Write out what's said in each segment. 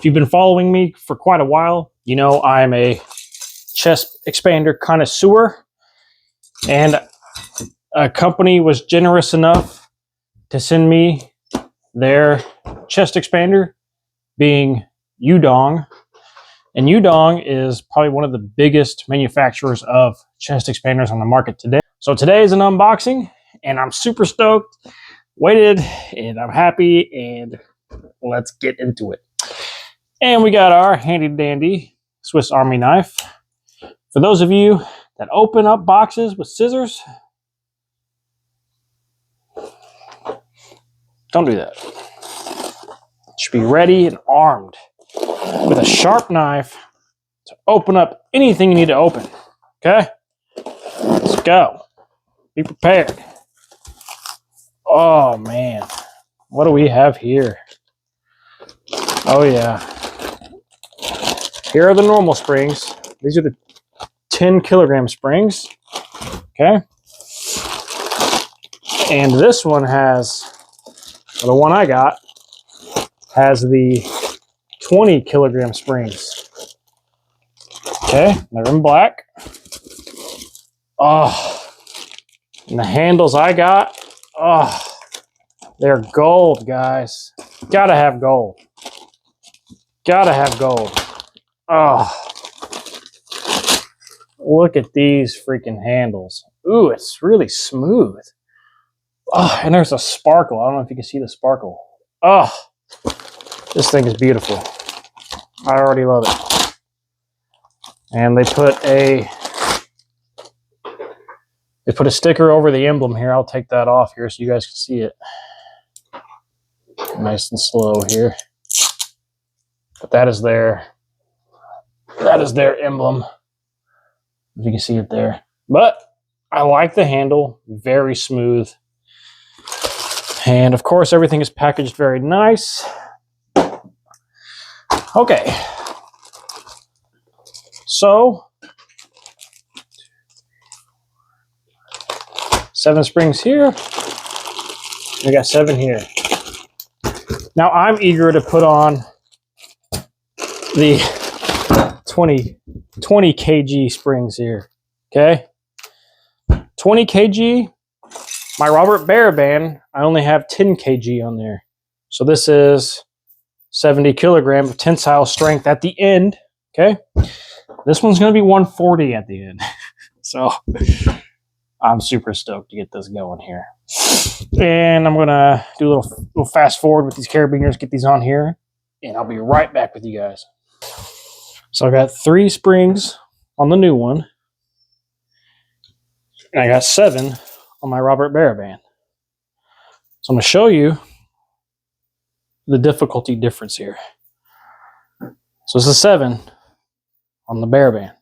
you've been following me for quite a while, you know I'm a chest expander connoisseur, and a company was generous enough to send me their chest expander, being YuDong. And YuDong is probably one of the biggest manufacturers of chest expanders on the market today. So today is an unboxing, and I'm super stoked, waited, and I'm happy, and let's get into it. And we got our handy dandy Swiss Army knife. For those of you that open up boxes with scissors, don't do that. You should be ready and armed with a sharp knife to open up anything you need to open. Okay? Let's go. Be prepared. Oh man. What do we have here? Oh yeah. Here are the normal springs. These are the 10 kilogram springs. Okay? And this one has, well, the one I got has the 20 kilogram springs. Okay, they're in black. Oh, and the handles I got, oh, they're gold, guys. Gotta have gold. Gotta have gold. Oh, look at these freaking handles. Ooh, it's really smooth. Oh, and there's a sparkle. I don't know if you can see the sparkle. Oh, this thing is beautiful. I already love it. And they put a sticker over the emblem here. I'll take that off here so you guys can see it. Nice and slow here. But that is their emblem. If you can see it there. But I like the handle, very smooth. And of course everything is packaged very nice. Okay. So, 7 springs here. We got 7 here. Now I'm eager to put on the 20 kg springs here. Okay? 20 kg. My Robert Bear band, I only have 10 kg on there. So this is 70 kilogram of tensile strength at the end. Okay? This one's going to be 140 at the end. So I'm super stoked to get this going here. And I'm going to do a little fast forward with these carabiners, get these on here, and I'll be right back with you guys. So I got 3 springs on the new one, and I got 7 on my Robert Bear band. So I'm going to show you the difficulty difference here. So this is 7 on the Bear band.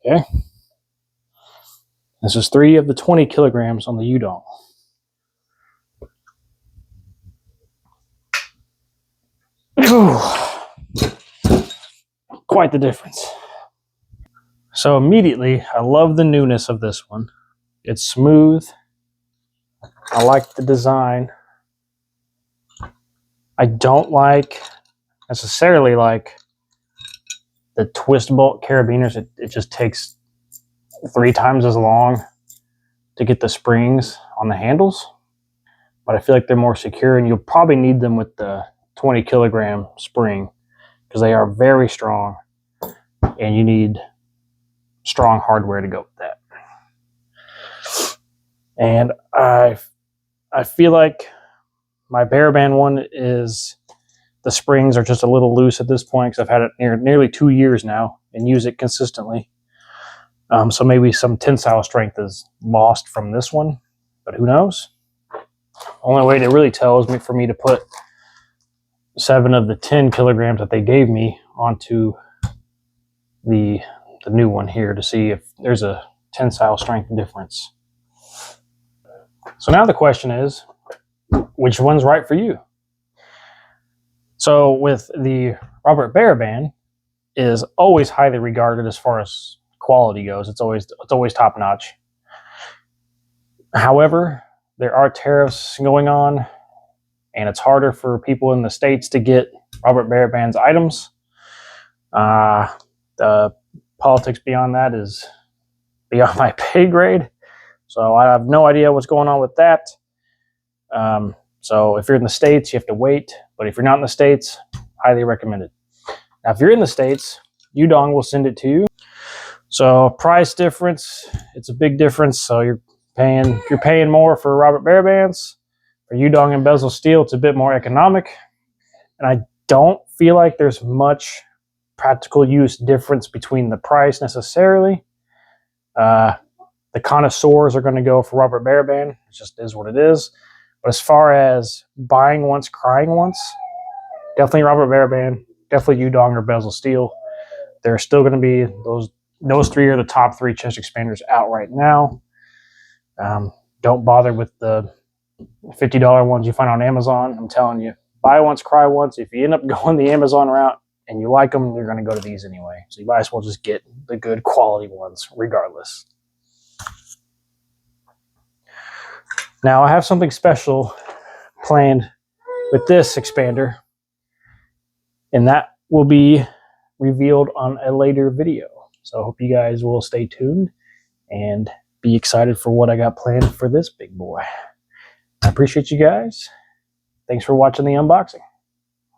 Okay. This is 3 of the 20 kilograms on the Yudong. Quite the difference. So immediately, I love the newness of this one. It's smooth. I like the design. I don't necessarily like the twist bolt carabiners. It just takes 3 times as long to get the springs on the handles. But I feel like they're more secure, and you'll probably need them with the 20 kilogram spring because they are very strong, and you need strong hardware to go with that. And I feel like my Bear Band one is, the springs are just a little loose at this point because I've had it nearly 2 years now and use it consistently. So maybe some tensile strength is lost from this one, but who knows? Only way to really tell is for me to put 7 of the 10 kilograms that they gave me onto the new one here to see if there's a tensile strength difference. So now the question is, which one's right for you? So with the Robert Bear band is always highly regarded as far as quality goes. It's always top notch. However, there are tariffs going on, and it's harder for people in the States to get Robert Baraband's items. The politics beyond that is beyond my pay grade, so I have no idea what's going on with that. So if you're in the States, you have to wait, but if you're not in the States, highly recommended. Now, if you're in the States, Yudong will send it to you. So price difference, it's a big difference. So you're paying more for Robert Barabands. For Yudong and bezel steel, it's a bit more economic. And I don't feel like there's much practical use difference between the price necessarily. The connoisseurs are going to go for Robert Baraband. It just is what it is. But as far as buying once, crying once, definitely Robert Baraband, definitely Yudong or bezel steel. There's still going to be those three are the top three chest expanders out right now. Don't bother with the $50 ones you find on Amazon. I'm telling you, buy once, cry once. If you end up going the Amazon route and you like them, you're going to go to these anyway. So you might as well just get the good quality ones regardless. Now I have something special planned with this expander, and that will be revealed on a later video. So I hope you guys will stay tuned and be excited for what I got planned for this big boy. I appreciate you guys. Thanks for watching the unboxing.